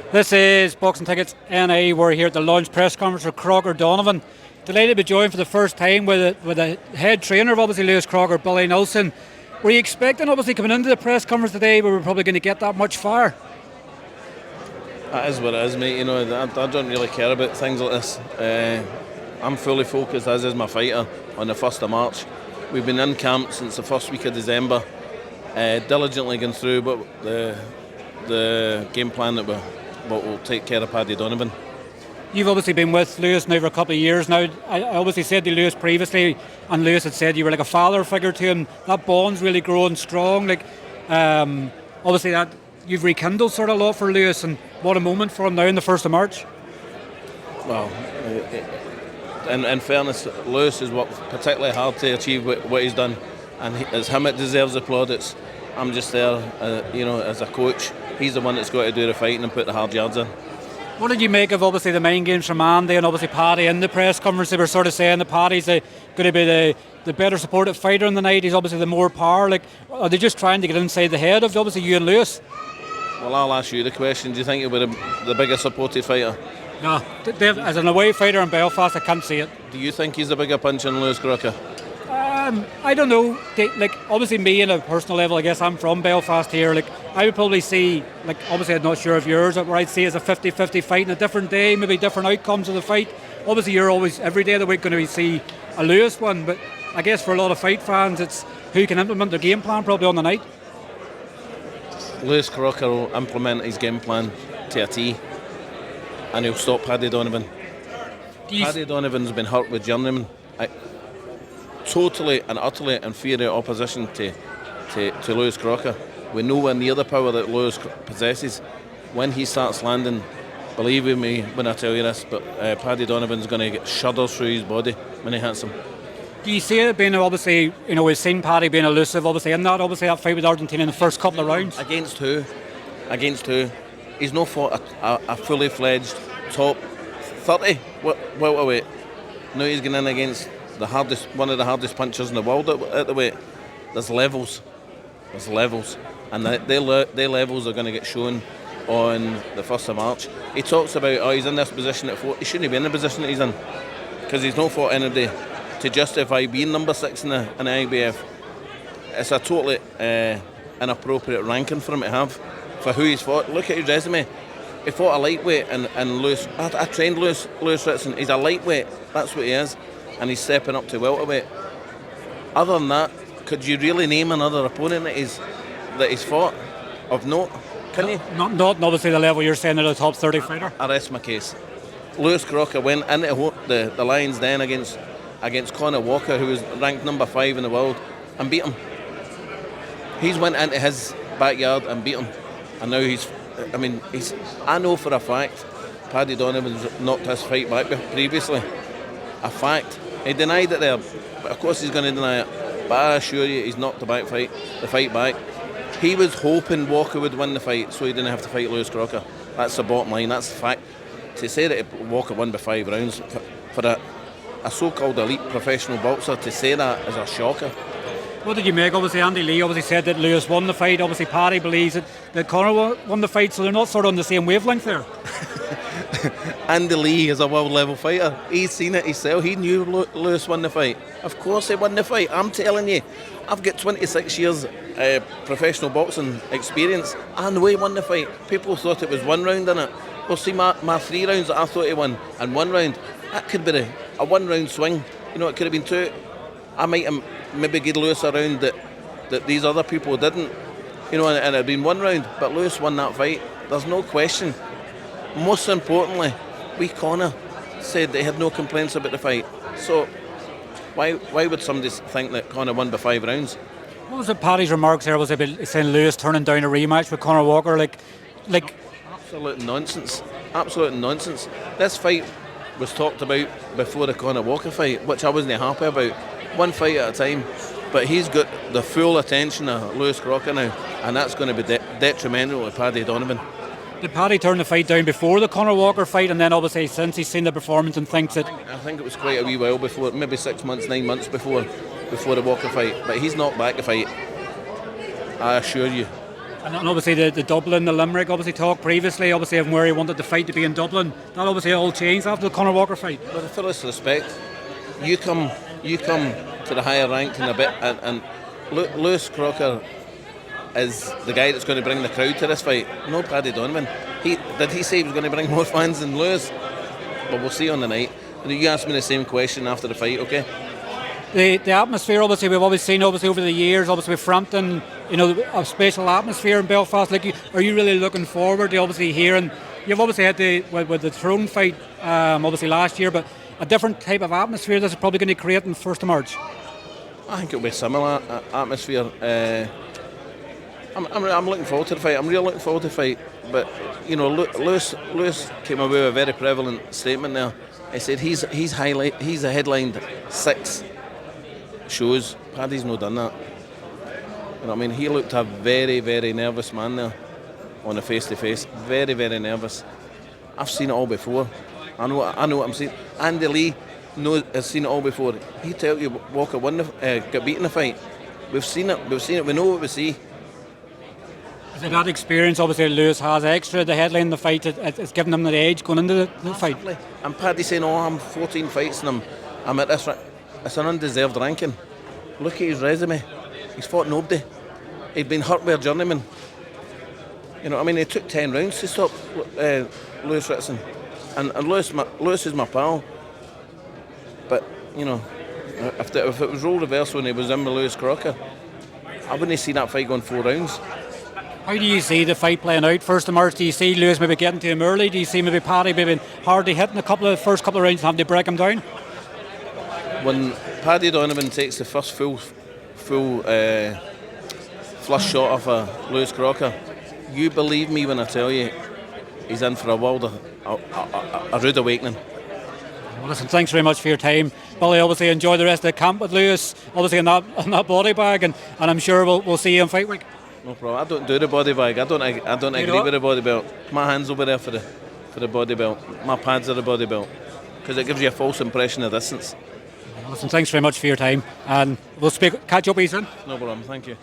This is Boxing Tickets NA. We're here at the launch press conference for Crocker Donovan. Delighted to be joined for the first time with the head trainer of obviously Lewis Crocker, Billy Nelson. Were you expecting obviously coming into the press conference today we were probably going to get that much far? That is what it is, mate. You know, I don't really care about things like this. I'm fully focused, as is my fighter, on the 1st of March. We've been in camp since the first week of December, diligently going through the game plan that will take care of Paddy Donovan. You've obviously been with Lewis now for a couple of years now. I obviously said to Lewis previously, and Lewis had said you were like a father figure to him. That bond's really growing strong. Obviously that you've rekindled sort of a lot for Lewis, and what a moment for him now in the 1st of March. Well, in fairness, Lewis has worked particularly hard to achieve what he's done, and it's him that deserves the plaudits. I'm just there, as a coach. He's the one that's got to do the fighting and put the hard yards in. What did you make of obviously the mind games from Andy and obviously Paddy in the press conference? They were sort of saying that Paddy's going to be the better supported fighter in the night. He's obviously the more power. Are they just trying to get inside the head of obviously you and Lewis? Well, I'll ask you the question. Do you think he'll be the bigger supported fighter? No, as an away fighter in Belfast, I can't see it. Do you think he's a bigger punch than Lewis Crocker? I don't know. Obviously, me on a personal level, I guess I'm from Belfast here. I would probably see, obviously, I'm not sure of yours, but where I'd see as a 50-50 fight in a different day, maybe different outcomes of the fight. Obviously, you're always every day of the week going to see a Lewis one, but I guess for a lot of fight fans, it's who can implement their game plan probably on the night. Lewis Crocker will implement his game plan to a T, and he'll stop Paddy Donovan. Paddy Donovan's been hurt with journeyman. Totally and utterly inferior opposition to Lewis Crocker. We're nowhere near the power that Lewis possesses. When he starts landing, believe me when I tell you this, but Paddy Donovan's going to get shudders through his body when he hits him. Do you see it being obviously, we've seen Paddy being elusive obviously in that fight with Argentina in the first couple of rounds? Against who? He's not fought a fully fledged top 30 welterweight. Now he's going in against one of the hardest punchers in the world at the weight. There's levels, and their levels are going to get shown on the 1st of March. He talks about he's in this position at 4. He shouldn't be in the position that he's in, because he's not fought anybody to justify being number 6 in the IBF. It's a totally inappropriate ranking for him to have for who he's fought. Look at his resume. He fought a lightweight and Lewis. I trained Lewis Ritson. He's a lightweight. That's what he is. And he's stepping up to welterweight. Other than that, could you really name another opponent that he's fought of note? Can you? Not obviously the level you're saying at a top 30 fighter. I rest my case. Lewis Crocker went into the Lions Den against Conah Walker, who was ranked number 5 in the world, and beat him. He's went into his backyard and beat him, and now I know for a fact Paddy Donovan's knocked his fight back previously. A fact. He denied it there, but of course he's going to deny it. But I assure you, he's knocked the fight back. He was hoping Walker would win the fight, so he didn't have to fight Lewis Crocker. That's the bottom line. That's the fact. To say that Walker won by 5 rounds for a so-called elite professional boxer, to say that is a shocker. What did you make? Obviously, Andy Lee obviously said that Lewis won the fight. Obviously, Paddy believes that Conah won the fight, so they're not sort of on the same wavelength there. Andy Lee is a world-level fighter. He's seen it himself. He knew Lewis won the fight. Of course he won the fight. I'm telling you, I've got 26 years professional boxing experience. I know he won the fight. People thought it was 1 round in it. Well, see, my 3 rounds that I thought he won, and 1 round, that could be a 1-round swing. It could have been 2. I might have maybe give Lewis a round that these other people didn't, and it had been 1 round, but Lewis won that fight. There's no question. Most importantly, Conah said they had no complaints about the fight. So why would somebody think that Conah won by 5 rounds? What was it Paddy's remarks there? Was it saying Lewis turning down a rematch with Conor Walker? Absolute nonsense. Absolute nonsense. This fight was talked about before the Conor Walker fight, which I wasn't happy about. 1 fight at a time. But he's got the full attention of Lewis Crocker now, and that's going to be detrimental to Paddy Donovan. Did Paddy turn the fight down before the Conor Walker fight, and then obviously since he's seen the performance and thinks that... I think it was quite a wee while before, maybe 6 months, 9 months before the Walker fight. But he's knocked back the fight. I assure you. And obviously the Dublin, the Limerick, obviously talked previously, obviously of where he wanted the fight to be in Dublin. That obviously all changed after the Conor Walker fight. With the fullest respect, you come to the higher ranked in a bit, and Lewis Crocker is the guy that's going to bring the crowd to this fight. No Paddy Donovan. Did he say he was going to bring more fans than Lewis? But we'll see on the night. You asked me the same question after the fight, okay? The atmosphere, obviously, we've always seen, obviously, over the years, obviously, with Frampton, a special atmosphere in Belfast. Like, are you really looking forward to, obviously, hearing? You've obviously had with the Throne fight, obviously, last year, but a different type of atmosphere that's probably going to create in 1st of March. I think it'll be a similar atmosphere. I'm looking forward to the fight. I'm really looking forward to the fight. But, Lewis came away with a very prevalent statement there. He said he's headlined 6 shows. Paddy's not done that. You know what I mean? He looked a very, very nervous man there on a face-to-face. Very, very nervous. I've seen it all before. I know what I'm saying. Andy Lee has seen it all before. He tell you Walker got beaten in the fight. We've seen it. We know what we see. I think that experience, obviously, Lewis has extra. The headline, the fight, it's given him the edge going into the fight. And Paddy saying, I'm 14 fights and I'm at this. It's an undeserved ranking. Look at his resume. He's fought nobody. He'd been hurt by a journeyman. You know what I mean? It took 10 rounds to stop Lewis Ritson. And Lewis is my pal. But, if it was role reversed when he was in with Lewis Crocker, I wouldn't have seen that fight going 4 rounds. How do you see the fight playing out 1st of March? Do you see Lewis maybe getting to him early? Do you see maybe Paddy maybe hardly hitting the first couple of rounds and having to break him down? When Paddy Donovan takes the first full flush shot of Lewis Crocker, you believe me when I tell you he's in for a rude awakening. Well, listen, thanks very much for your time, Billy. Obviously, enjoy the rest of the camp with Lewis. Obviously, in that body bag, and I'm sure we'll see you in fight week. No problem. I don't do the body bag. I don't agree with the body belt. My hands over there for the body belt. My pads are the body belt because it gives you a false impression of distance. Well, listen, thanks very much for your time, and we'll catch up with you soon. No problem. Thank you.